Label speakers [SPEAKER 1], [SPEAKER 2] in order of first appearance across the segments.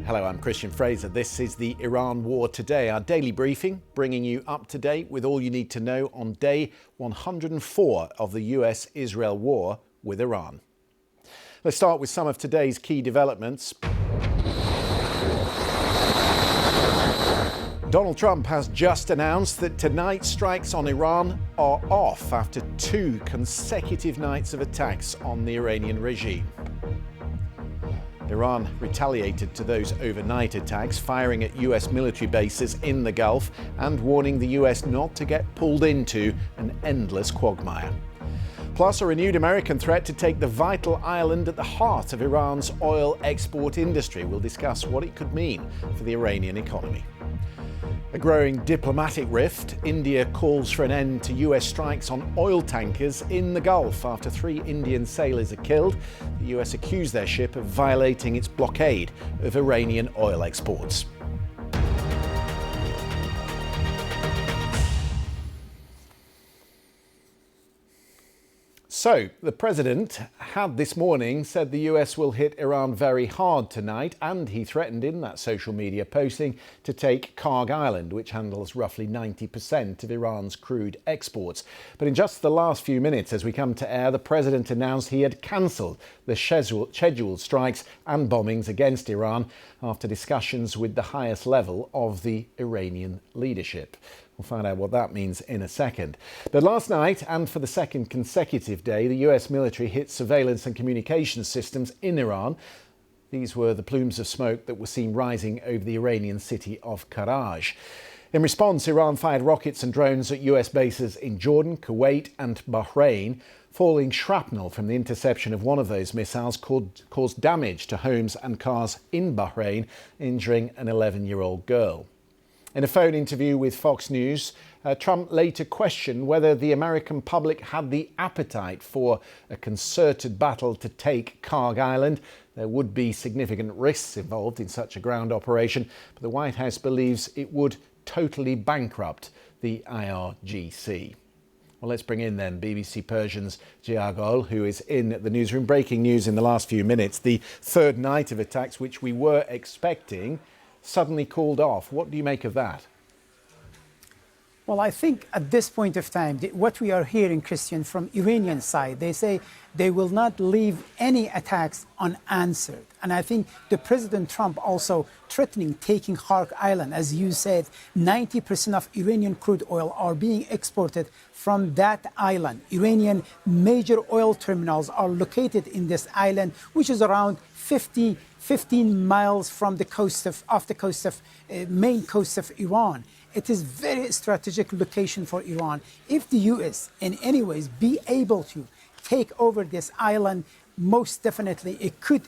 [SPEAKER 1] Hello, I'm Christian Fraser. This is the Iran War Today, our daily briefing, bringing you up to date with all you need to know on day 104 of the US-Israel war with Iran. Let's start with some of today's key developments. Donald Trump has just announced that tonight's strikes on Iran are off after 2 consecutive nights of attacks on the Iranian regime. Iran retaliated to those overnight attacks, firing at US military bases in the Gulf and warning the US not to get pulled into an endless quagmire. Plus, a renewed American threat to take the vital island at the heart of Iran's oil export industry. We'll discuss what it could mean for the Iranian economy. A growing diplomatic rift. India calls for an end to US strikes on oil tankers in the Gulf after 3 Indian sailors are killed. The US accused their ship of violating its blockade of Iranian oil exports. So, the president had this morning said the US will hit Iran very hard tonight, and he threatened in that social media posting to take Karg Island, which handles roughly 90% of Iran's crude exports. But in just the last few minutes as we come to air, the president announced he had cancelled the scheduled strikes and bombings against Iran after discussions with the highest level of the Iranian leadership. We'll find out what that means in a second. But last night, and for the second consecutive day, the US military hit surveillance and communications systems in Iran. These were the plumes of smoke that were seen rising over the Iranian city of Karaj. In response, Iran fired rockets and drones at US bases in Jordan, Kuwait and Bahrain. Falling shrapnel from the interception of one of those missiles caused damage to homes and cars in Bahrain, injuring an 11-year-old girl. In a phone interview with Fox News, Trump later questioned whether the American public had the appetite for a concerted battle to take Karg Island. There would be significant risks involved in such a ground operation, but the White House believes it would totally bankrupt the IRGC. Well, let's bring in then BBC Persian's Giagol, who is in the newsroom. Breaking news in the last few minutes. The third night of attacks, which we were expecting, suddenly called off. What do you make of that?
[SPEAKER 2] Well, I think at this point of time, what we are hearing, Christian, from Iranian side, they say they will not leave any attacks unanswered. And I think the President Trump also threatening taking Karg Island. As you said, 90% of Iranian crude oil are being exported from that island. Iranian major oil terminals are located in this island, which is around 15 miles from the coast of main coast of Iran. It is very strategic location for Iran. If the US in any ways be able to take over this island, most definitely it could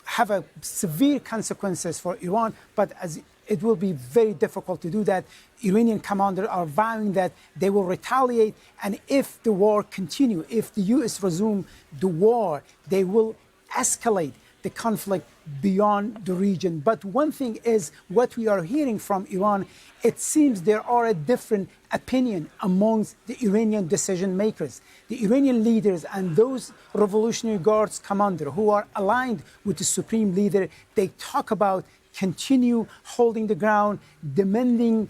[SPEAKER 2] have a severe consequences for Iran, but as it will be very difficult to do that. Iranian commanders are vowing that they will retaliate, and if the war continue, if the US resume the war, they will escalate the conflict beyond the region. But one thing is what we are hearing from Iran, it seems there are a different opinion amongst the Iranian decision makers. The Iranian leaders and those Revolutionary Guards commander who are aligned with the supreme leader, they talk about continue holding the ground, demanding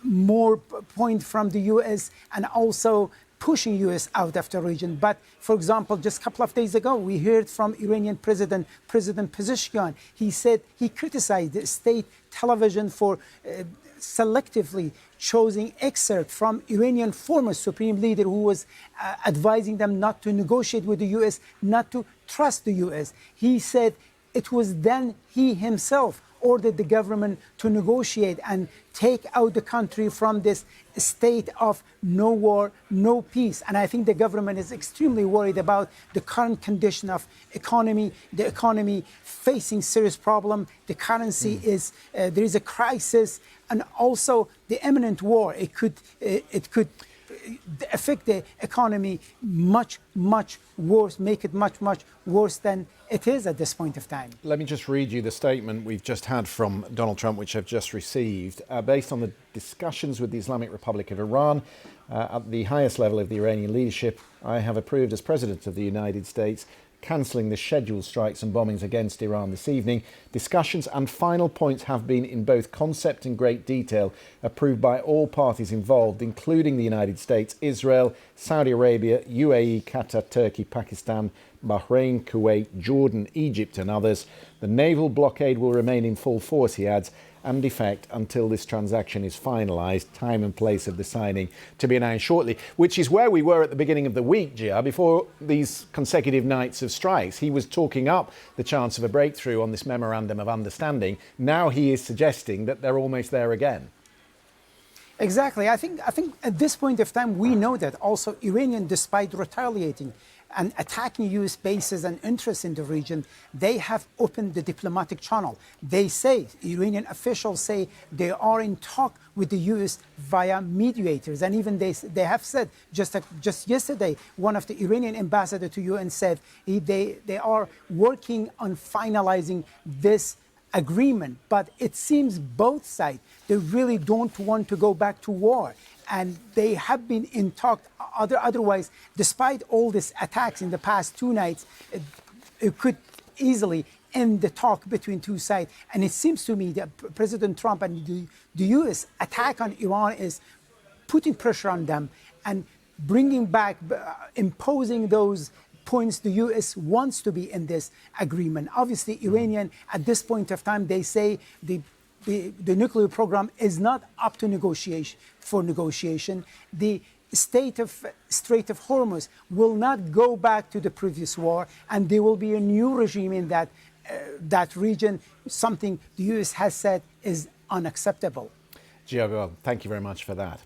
[SPEAKER 2] more point from the US, and also pushing US out of the region. But for example, just a couple of days ago, we heard from Iranian President Pezeshkian. He said he criticized the state television for selectively choosing excerpt from Iranian former supreme leader who was advising them not to negotiate with the US, not to trust the US. He said it was then he himself ordered the government to negotiate and take out the country from this state of no war, no peace. And I think the government is extremely worried about the current condition of economy, the economy facing serious problem. The currency is, there is a crisis, and also the imminent war. It could affect the economy much worse, make it much worse than it is at this point of time.
[SPEAKER 1] Let me just read you the statement we've just had from Donald Trump, which I've just received. Based on the discussions with the Islamic Republic of Iran at the highest level of the Iranian leadership, I have approved as President of the United States cancelling the scheduled strikes and bombings against Iran this evening. Discussions and final points have been, in both concept and great detail, approved by all parties involved, including the United States, Israel, Saudi Arabia, UAE, Qatar, Turkey, Pakistan, Bahrain, Kuwait, Jordan, Egypt and others. The naval blockade will remain in full force, he adds, and effect until this transaction is finalised. Time and place of the signing to be announced shortly, which is where we were at the beginning of the week, Gia, before these consecutive nights of strikes. He was talking up the chance of a breakthrough on this memorandum of understanding. Now he is suggesting that they're almost there again.
[SPEAKER 2] Exactly. I think at this point of time, we know that also Iranian, despite retaliating and attacking U.S. bases and interests in the region, they have opened the diplomatic channel. They say, Iranian officials say, they are in talk with the U.S. via mediators. And even they have said, just yesterday, one of the Iranian ambassador to UN said they are working on finalizing this agreement. But it seems both sides, they really don't want to go back to war. And they have been in talk. Otherwise, despite all these attacks in the past 2 nights, it could easily end the talk between two sides. And it seems to me that President Trump and the U.S. attack on Iran is putting pressure on them and bringing back, imposing those points the U.S. wants to be in this agreement. Obviously, Iranian, at this point of time, they say the nuclear program is not up to negotiation. The Strait of Hormuz will not go back to the previous war, and there will be a new regime in that region, something the U.S. has said is unacceptable.
[SPEAKER 1] Gio, thank you very much for that.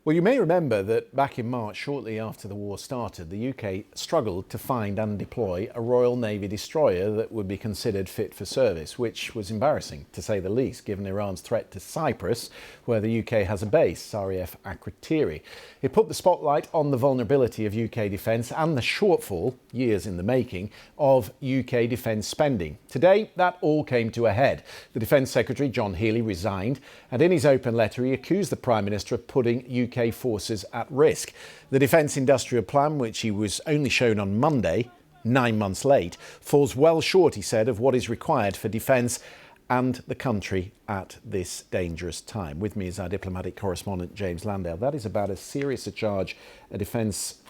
[SPEAKER 1] Well, you may remember that back in March, shortly after the war started, the UK struggled to find and deploy a Royal Navy destroyer that would be considered fit for service, which was embarrassing, to say the least, given Iran's threat to Cyprus, where the UK has a base, RAF Akrotiri. It put the spotlight on the vulnerability of UK defence and the shortfall, years in the making, of UK defence spending. Today, that all came to a head. The Defence Secretary, John Healey, resigned, and in his open letter, he accused the Prime Minister of putting UK forces at risk. The Defence Industrial Plan, which he was only shown on Monday, 9 months late, falls well short, he said, of what is required for defence and the country at this dangerous time. With me is our diplomatic correspondent, James Landale. That is about as serious a charge a Defence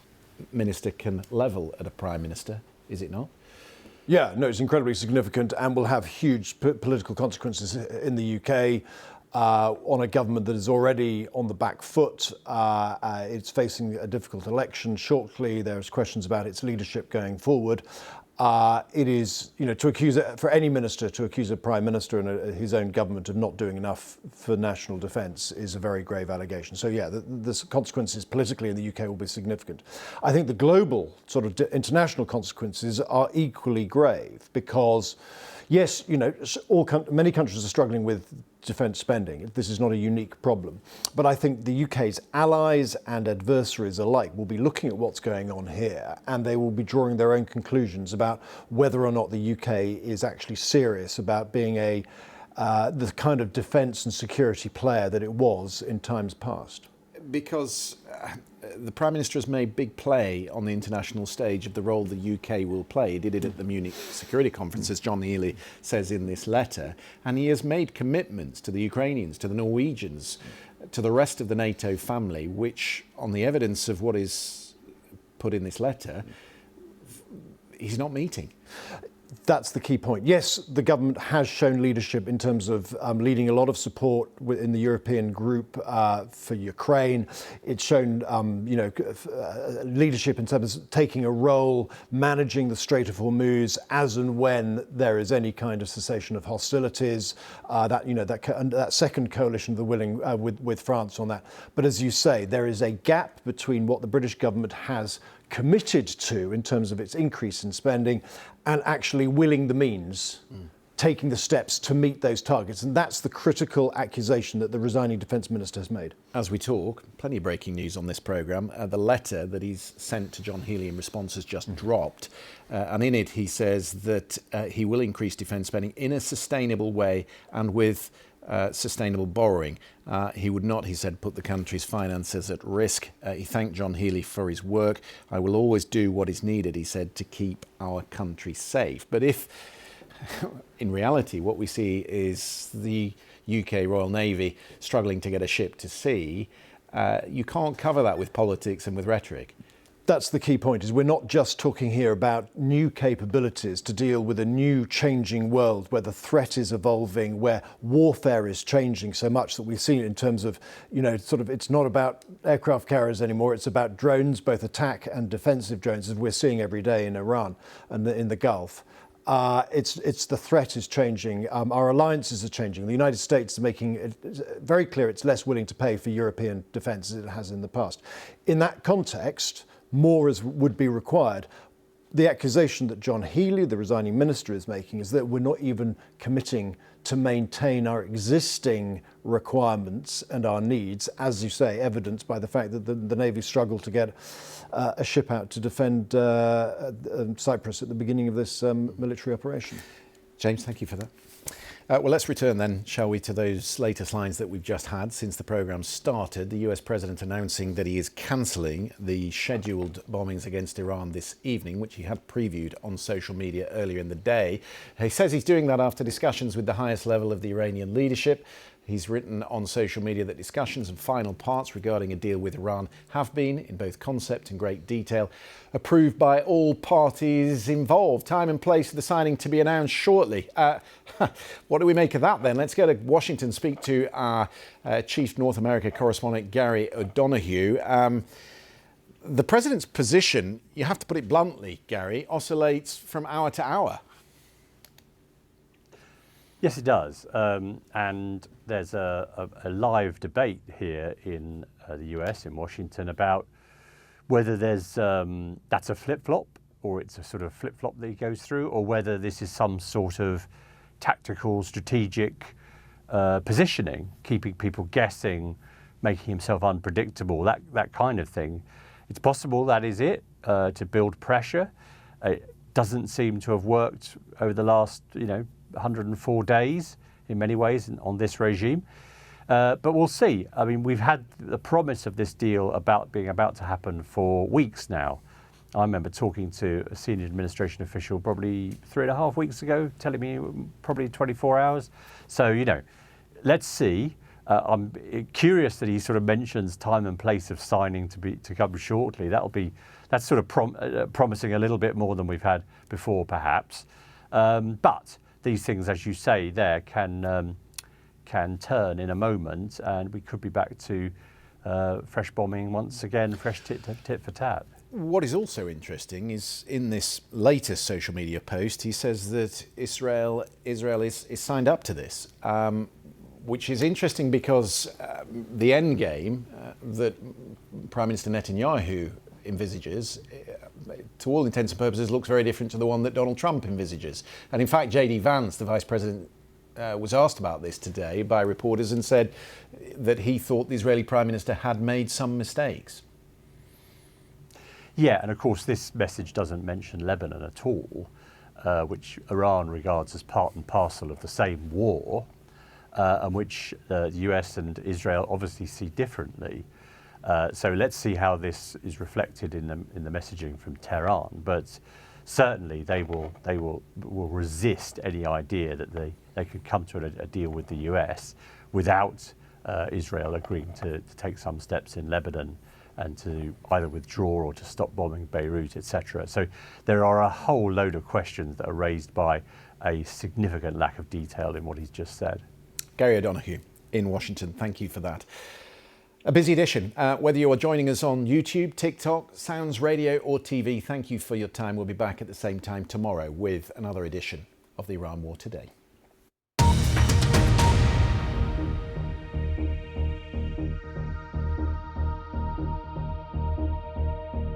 [SPEAKER 1] Minister can level at a Prime Minister, is it not?
[SPEAKER 3] Yeah, no, it's incredibly significant and will have huge political consequences in the UK. On a government that is already on the back foot. It's facing a difficult election shortly. There's questions about its leadership going forward. It is, to accuse for any minister to accuse a prime minister and his own government of not doing enough for national defence is a very grave allegation. So yeah, the consequences politically in the UK will be significant. I think the global sort of international consequences are equally grave because, yes, many countries are struggling with defence spending. This is not a unique problem. But I think the UK's allies and adversaries alike will be looking at what's going on here and they will be drawing their own conclusions about whether or not the UK is actually serious about being the kind of defence and security player that it was in times past.
[SPEAKER 1] Because the Prime Minister has made big play on the international stage of the role the UK will play. He did it at the Munich Security Conference, as John Healey says in this letter. And he has made commitments to the Ukrainians, to the Norwegians, to the rest of the NATO family, which, on the evidence of what is put in this letter, he's not meeting.
[SPEAKER 3] That's the key point. Yes, the government has shown leadership in terms of leading a lot of support in the European group for Ukraine. It's shown, leadership in terms of taking a role, managing the Strait of Hormuz as and when there is any kind of cessation of hostilities. That second coalition of the willing with France on that. But as you say, there is a gap between what the British government has committed to in terms of its increase in spending and actually willing the means, taking the steps to meet those targets. And that's the critical accusation that the resigning Defence Minister has made.
[SPEAKER 1] As we talk, plenty of breaking news on this programme. The letter that he's sent to John Healey in response has just dropped. And in it, he says that he will increase defence spending in a sustainable way and with sustainable borrowing. He would not, he said, put the country's finances at risk. He thanked John Healey for his work. I will always do what is needed, he said, to keep our country safe. But if, in reality, what we see is the UK Royal Navy struggling to get a ship to sea, you can't cover that with politics and with rhetoric.
[SPEAKER 3] That's the key point, is we're not just talking here about new capabilities to deal with a new changing world where the threat is evolving, where warfare is changing so much that we've seen it in terms of, it's not about aircraft carriers anymore, it's about drones, both attack and defensive drones, as we're seeing every day in Iran and in the Gulf. It's the threat is changing. Our alliances are changing. The United States is making it very clear it's less willing to pay for European defence as it has in the past. In that context, more would be required. The accusation that John Healey, the resigning minister, is making is that we're not even committing to maintain our existing requirements and our needs, as you say, evidenced by the fact that the Navy struggled to get a ship out to defend Cyprus at the beginning of this military operation.
[SPEAKER 1] James, thank you for that. Well, let's return then, shall we, to those latest lines that we've just had since the programme started. The US President announcing that he is cancelling the scheduled bombings against Iran this evening, which he had previewed on social media earlier in the day. He says he's doing that after discussions with the highest level of the Iranian leadership. He's written on social media that discussions and final parts regarding a deal with Iran have been, in both concept and great detail, approved by all parties involved. Time and place for the signing to be announced shortly. What do we make of that then? Let's go to Washington, speak to our Chief North America correspondent, Gary O'Donoghue. The President's position, you have to put it bluntly, Gary, oscillates from hour to hour.
[SPEAKER 4] Yes, it does. And there's a live debate here in the US, in Washington, about whether there's that's a flip-flop, or it's a sort of flip-flop that he goes through, or whether this is some sort of tactical, strategic positioning, keeping people guessing, making himself unpredictable, that kind of thing. It's possible that is it, to build pressure. It doesn't seem to have worked over the last, 104 days in many ways on this regime. But we'll see. I mean, we've had the promise of this deal being about to happen for weeks now. I remember talking to a senior administration official probably 3.5 weeks ago, telling me probably 24 hours. So, let's see. I'm curious that he sort of mentions time and place of signing to come shortly. That's sort of promising a little bit more than we've had before, perhaps. But these things, as you say, there can turn in a moment, and we could be back to fresh bombing once again, fresh tit for tat.
[SPEAKER 1] What is also interesting is in this latest social media post, he says that Israel is signed up to this, which is interesting because the end game that Prime Minister Netanyahu envisages, to all intents and purposes, looks very different to the one that Donald Trump envisages. And in fact, J.D. Vance, the Vice President, was asked about this today by reporters and said that he thought the Israeli Prime Minister had made some mistakes.
[SPEAKER 4] Yeah, and of course this message doesn't mention Lebanon at all, which Iran regards as part and parcel of the same war, and which the US and Israel obviously see differently. So let's see how this is reflected in the messaging from Tehran. But certainly they will resist any idea that they could come to a deal with the US without Israel agreeing to take some steps in Lebanon and to either withdraw or to stop bombing Beirut, etc. So there are a whole load of questions that are raised by a significant lack of detail in what he's just said.
[SPEAKER 1] Gary O'Donoghue in Washington, thank you for that. A busy edition. Whether you are joining us on YouTube, TikTok, Sounds Radio or TV, thank you for your time. We'll be back at the same time tomorrow with another edition of the Iran War Today.